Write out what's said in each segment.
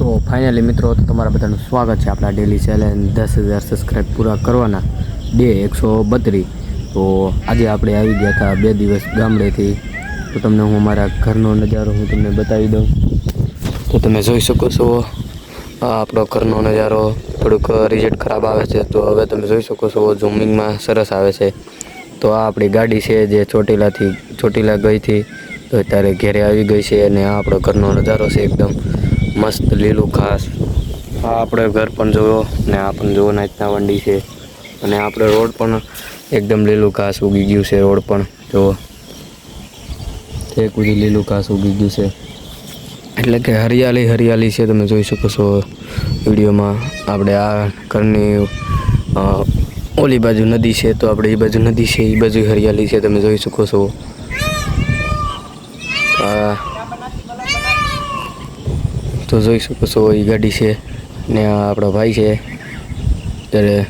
તો ફાઇનલી મિત્રો તમારા બધાનું સ્વાગત છે આપણા ડેલી ચેલેન્જ 10,000 સબસ્ક્રાઈબ પૂરા કરવાના ડે 132। તો આજે આપણે આવી ગયા હતા 2 દિવસ ગામડેથી। તો તમને હું અમારા ઘરનો નજારો હું તમને બતાવી દઉં। તો તમે જોઈ શકો છો આ આપણો ઘરનો નજારો થોડુંક રિઝલ્ટ ખરાબ આવે છે, તો હવે તમે જોઈ શકો છો ઝૂમિંગમાં સરસ આવે છે। તો આ આપણી ગાડી છે જે ચોટીલા ગઈ હતી, તો અત્યારે ઘેરે આવી ગઈ છે અને આ આપણો ઘરનો નજારો છે એકદમ મસ્ત લીલું ઘાસ। આ આપણે ઘર પણ જોયો ને આ પણ જોવો નાચના વંડી છે અને આપણે રોડ પણ એકદમ લીલું ઘાસ ઉગી ગયું છે। રોડ પણ જો એક બધું લીલું ઘાસ ઉગી ગયું છે, એટલે કે હરિયાળી છે। તમે જોઈ શકો છો વિડીયોમાં આપણે આ ઘરની ઓલી બાજુ નદી છે, તો આપણે એ બાજુ નદી છે, એ બાજુ હરિયાળી છે। તમે જોઈ શકો છો તો જોઈ શકો છો એ ગાડી છે ને આ આપણો ભાઈ છે। અત્યારે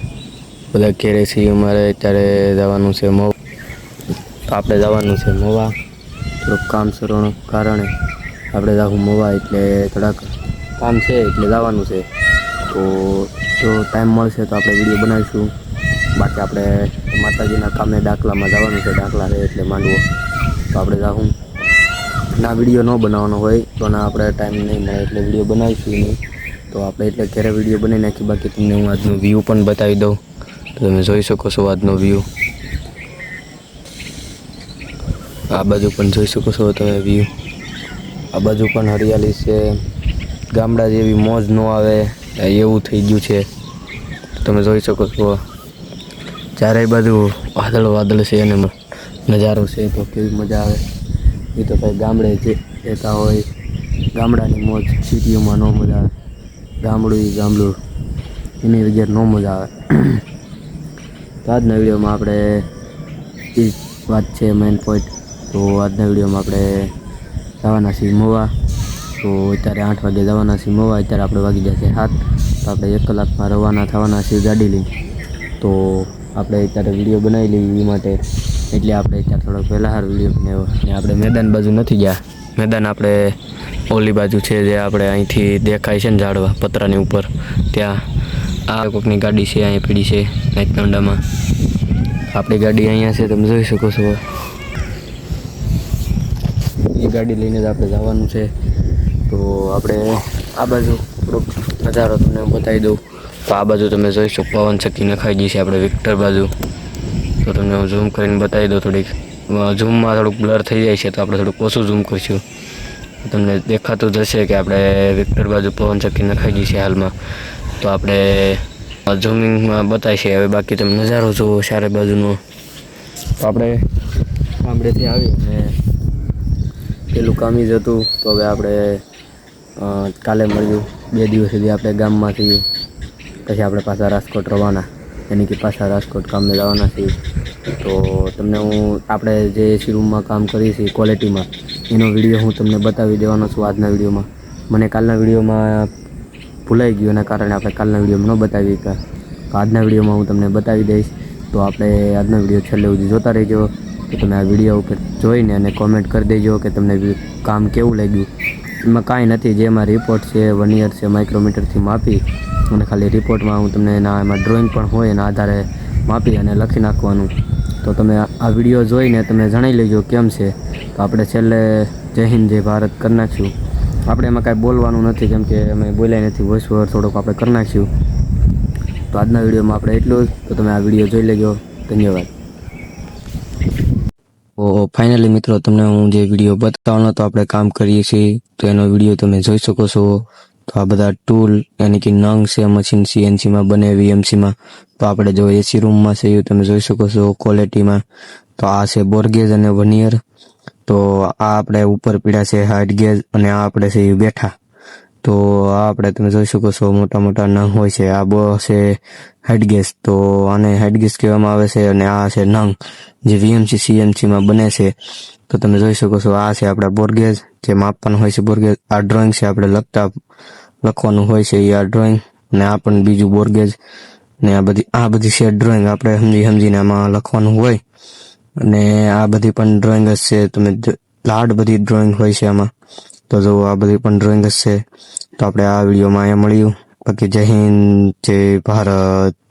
બધા ઘેરે છીએ, અમારે અત્યારે જવાનું છે મોવા। તો આપણે જવાનું છે મોવા, થોડુંક કામ સરવાનું કારણે આપણે જાવું મોવા, એટલે થોડાક કામ છે એટલે જવાનું છે। તો જો ટાઈમ મળશે તો આપણે વિડીયો બનાવીશું, બાકી આપણે માતાજીના કામે ડાકલામાં જવાનું છે। ડાકલા છે એટલે માંડવો, તો આપણે જાવું ના વિડીયો ન બનાવવાનો હોય તો ના આપણે ટાઈમ નહીં મળે એટલે વિડીયો બનાવીશું નહીં। તો આપણે એટલે ઘરે વિડીયો બનાવી નાખી। બાકી તમને હું આજનો વ્યૂ પણ બતાવી દઉં, તો તમે જોઈ શકો છો આજનો વ્યૂ। આ બાજુ પણ જોઈ શકો છો તમે વ્યૂ, આ બાજુ પણ હરિયાળી છે। ગામડા જેવી મોજ ન આવે એવું થઈ ગયું છે। તમે જોઈ શકો છો ચારેય બાજુ વાદળ છે અને નજારો છે, તો કેવી મજા આવે એ તો ભાઈ ગામડે જે રહેતા હોય ગામડાની મોજ સિટીઓમાં ન મજા આવે। ગામડું એની વગર ન મજા આવે। તો આજના વિડીયોમાં આપણે એ વાત છે મેઇન પોઈન્ટ। તો આજના વિડીયોમાં આપણે જવાના છીએ મોવા, તો અત્યારે 8 વાગે જવાના છીએ મોવા। અત્યારે આપણે વાગી જશે 7, તો આપણે 1 કલાકમાં રવાના થવાના છીએ ગાડી લઈને। તો આપણે અત્યારે વિડીયો બનાવી લઈએ એ માટે, એટલે આપણે અત્યારે થોડોક વહેલા વિડીયો બનાવ્યો ને આપણે મેદાન બાજુ નથી ગયા। મેદાન આપણે ઓલી બાજુ છે, જે આપણે અહીંથી દેખાય છે ને ઝાડવા પતરાની ઉપર, ત્યાં આ કોકની ગાડી છે અહીંયા પડી છે નાચનાંડામાં। આપણી ગાડી અહીંયા છે, તમે જોઈ શકો છો। એ ગાડી લઈને જ આપણે જવાનું છે। તો આપણે આ બાજુ થોડોક નજારો તમને બતાવી દઉં। તો આ બાજુ તમે જોઈ શકો પવન ચક્કી નખાઈ ગઈ છે આપણે વિક્ટર બાજુ। તો તમને હું ઝૂમ કરીને બતાવી દઉં, થોડીક ઝૂમમાં થોડુંક બ્લર થઈ જાય છે, તો આપણે થોડુંક ઓછું ઝૂમ કરીશું। તમને દેખાતું જ હશે કે આપણે વિક્ટર બાજુ પવન ચક્કી નખાઈ ગઈ છે હાલમાં। તો આપણે ઝૂમિંગમાં બતાવી છે હવે, બાકી તમે નજારો જુઓ ચારે બાજુનો। તો આપણે ગામડેથી આવી અને પેલું કામ જ હતું, તો હવે આપણે કાલે મળ્યું। 2 દિવસ સુધી આપણે ગામમાંથી પછી આપણે પાછા રાજકોટ રવાના, એની કે પાછા રાજકોટ કામને જવાના છીએ। તો તમને હું આપણે જે એસી રૂમમાં કામ કરીએ છીએ ક્વોલિટીમાં, એનો વિડીયો હું તમને બતાવી દેવાનો છું આજના વિડીયોમાં। મને કાલના વિડીયોમાં ભૂલાઈ ગયું, એના કારણે આપણે કાલના વિડીયોમાં ન બતાવી શક્યા, તો આજના વિડીયોમાં હું તમને બતાવી દઈશ। તો આપણે આજનો વિડીયો છેલ્લે સુધી જોતા રહેજો। તો તમે આ વિડીયો ઉપર જોઈને અને કોમેન્ટ કરી દેજો કે તમને કામ કેવું લાગ્યું। એમાં કાંઈ નથી, જે એમાં રિપોર્ટ છે વર્નિયર છે માઇક્રોમીટરથી માપી અને ખાલી રિપોર્ટમાં હું તમને એમાં ડ્રોઈંગ પણ હોય એના આધારે માપી અને લખી નાખવાનું। તો તમે આ વિડીયો જોઈને તમે જણાવી લેજો કેમ છે। તો આપણે છેલ્લે જય હિન્દ જય ભારત કરી નાખીશું। આપણે એમાં કાંઈ બોલવાનું નથી, કેમ કે અમે બોલ્યા નથી, વોઇસ ઓવર થોડોક આપણે કરી નાખીશું। તો આજના વિડીયોમાં આપણે એટલું જ, તો તમે આ વિડીયો જોઈ લેજો। ધન્યવાદ। ફાઇનલી મિત્રો તમને હું જે વિડીયો બતાવવાનો તો આપણે કામ કરીએ છીએ, તો એનો વિડીયો તમે જોઈ શકો છો। તો આ બધા ટૂલ યાની કે નંગ છે મશીન CNCમાં બને VMCમાં। તો આપણે જો એસી રૂમમાં છે એ તમે જોઈ શકો છો ક્વોલિટીમાં। તો આ છે બોરગેજ અને વર્નિયર। તો આ આપણે ઉપર પીડા છે હાઇટ ગેજ, અને આ આપણે છે એ બેઠા। તો આ આપણે તમે જોઈ શકો છો મોટા નંગ હોય છે, આ બો છે હાઇટ ગેજ, તો આને હાઇટ ગેજ કહેવામાં આવે છે, અને આ છે નંગ જે VMC CNCમાં બને છે। તો તમે જોઈ શકો છો આ છે આપણા બોરગેજ, જે માપવાનું હોય છે બોરગેજ। આ ડ્રોઈંગ છે, આપણે લખવાનું હોય છે એ આ ડ્રોઈંગ, અને આ પણ બીજું બોરગેજ, ને આ બધી છે ડ્રોઈંગ, આપણે સમજીને આમાં લખવાનું હોય। અને આ બધી પણ ડ્રોઈંગ જ છે, તમે લાડ બધી ડ્રોઈંગ હોય છે આમાં। તો જો આ બધી પણ ડ્રોઈંગ જ છે. તો આપણે આ વિડીયોમાં અહીંયા મળ્યું. બાકી જય હિન્દ, જય ભારત.